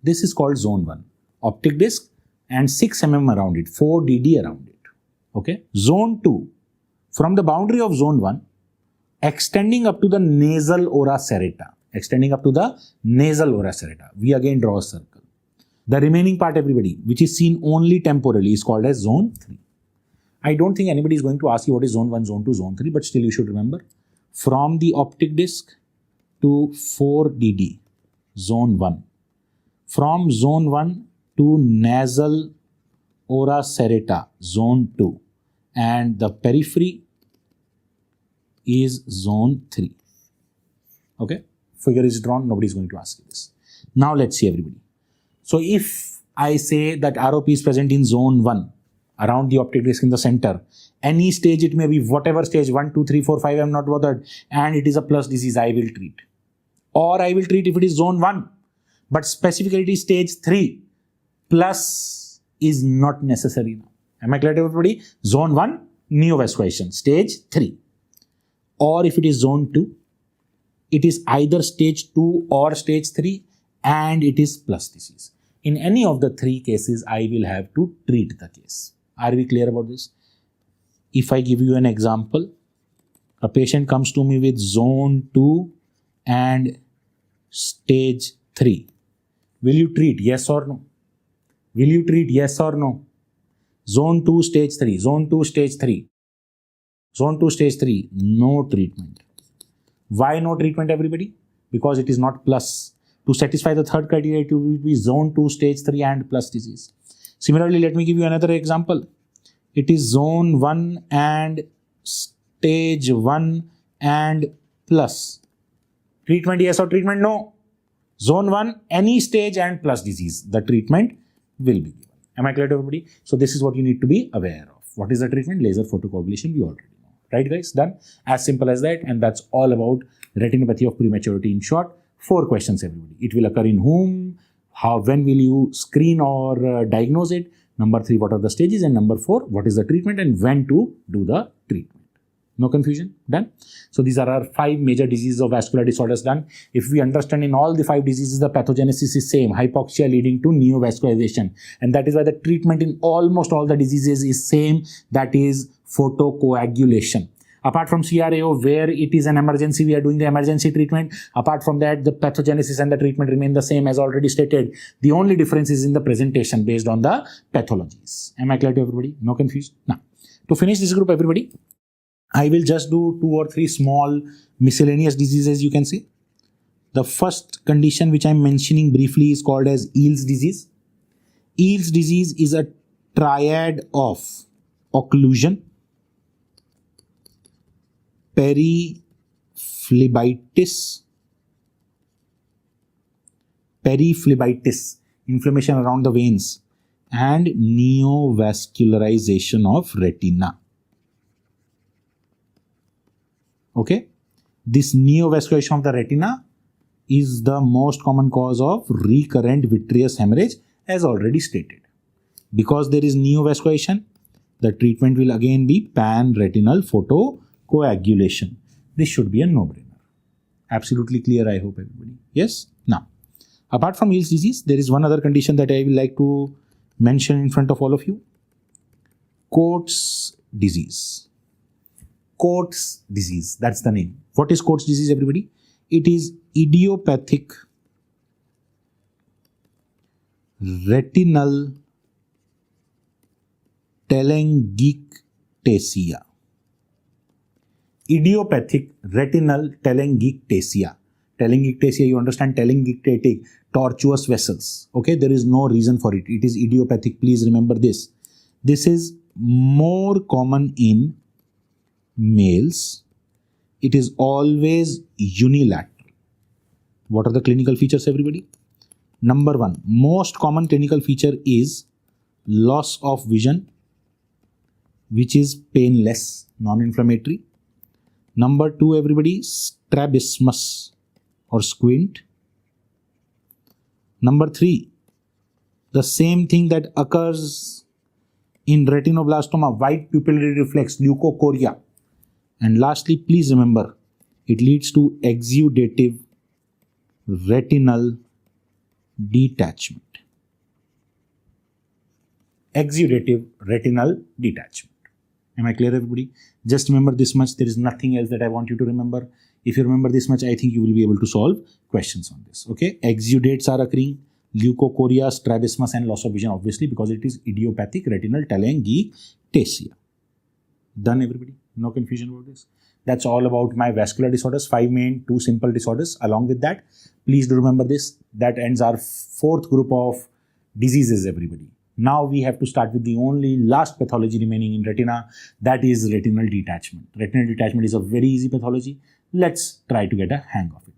This is called zone 1. Optic disc and 6 mm around it, 4 dd around it. Okay. Zone 2. From the boundary of zone 1, extending up to the nasal ora serrata. Extending up to the nasal ora serrata. We again draw a circle. The remaining part, everybody, which is seen only temporally, is called as zone 3. I don't think anybody is going to ask you what is zone 1, zone 2, zone 3, but still you should remember. From the optic disc to 4DD, zone 1. From zone 1 to nasal ora serrata, zone 2. And the periphery is zone 3. Okay? Figure is drawn, nobody is going to ask you this. Now let's see, everybody. So if I say that ROP is present in zone 1, around the optic disc in the center, any stage it may be, whatever stage, 1, 2, 3, 4, 5, I'm not bothered, and it is a plus disease, I will treat. Or I will treat if it is zone 1, but specifically it is stage 3, plus is not necessary now. Am I clear to everybody? Zone 1, neovascularization, stage 3. Or if it is zone 2, it is either stage 2 or stage 3, and it is plus disease. In any of the 3 cases, I will have to treat the case. Are we clear about this? If I give you an example, a patient comes to me with zone 2 and stage 3. Will you treat? Yes or no? Will you treat? Yes or no? Zone 2, stage 3. Zone 2, stage 3. Zone 2, stage 3. No treatment. Why no treatment, everybody? Because it is not plus. To satisfy the third criteria, it will be zone 2, stage 3 and plus disease. Similarly, let me give you another example. It is zone 1 and stage 1 and plus. Treatment yes or treatment no? Zone 1, any stage and plus disease. The treatment will be given. Am I clear to everybody? So this is what you need to be aware of. What is the treatment? Laser photocoagulation, we already know. Right guys? Done? As simple as that. And that's all about retinopathy of prematurity in short. 4 questions, everybody. It will occur in whom, how, when will you screen or diagnose it? Number 3, what are the stages? And number 4, what is the treatment and when to do the treatment? No confusion? Done? So these are our 5 major diseases of vascular disorders done. If we understand in all the 5 diseases, the pathogenesis is same, hypoxia leading to neovascularization. And that is why the treatment in almost all the diseases is same, that is photocoagulation. Apart from CRAO, where it is an emergency, we are doing the emergency treatment. Apart from that, the pathogenesis and the treatment remain the same as already stated. The only difference is in the presentation based on the pathologies. Am I clear to everybody? No confusion? Now, to finish this group, everybody, I will just do 2 or 3 small miscellaneous diseases, you can see. The first condition which I am mentioning briefly is called as Eales disease. Eales disease is a triad of occlusion, periphlebitis, inflammation around the veins, and neovascularization of retina. Okay, this neovascularization of the retina is the most common cause of recurrent vitreous hemorrhage, as already stated. Because there is neovascularization, the treatment will again be pan-retinal photocoagulation. This should be a no-brainer. Absolutely clear, I hope everybody. Yes? Now, apart from Eales disease, there is one other condition that I will like to mention in front of all of you. Coats disease. Coats disease, that's the name. What is Coats disease, everybody? It is idiopathic retinal telangiectasia. Idiopathic retinal telangiectasia. Telangiectasia, you understand, telangiectatic, tortuous vessels. Okay, there is no reason for it. It is idiopathic. Please remember this. This is more common in males. It is always unilateral. What are the clinical features, everybody? Number 1, most common clinical feature is loss of vision, which is painless, non-inflammatory. Number 2, everybody, strabismus or squint. Number 3, the same thing that occurs in retinoblastoma, white pupillary reflex, leukocoria. And lastly, please remember, it leads to exudative retinal detachment. Exudative retinal detachment. Am I clear, everybody? Just remember this much. There is nothing else that I want you to remember. If you remember this much, I think you will be able to solve questions on this. Okay? Exudates are occurring. leukocoria, strabismus, and loss of vision, obviously, because it is idiopathic retinal telangiectasia. Done, everybody? No confusion about this? That's all about my vascular disorders, 5 main, 2 simple disorders. Along with that, please do remember this. That ends our 4th group of diseases, everybody. Now we have to start with the only last pathology remaining in retina, that is retinal detachment. Retinal detachment is a very easy pathology. Let's try to get a hang of it.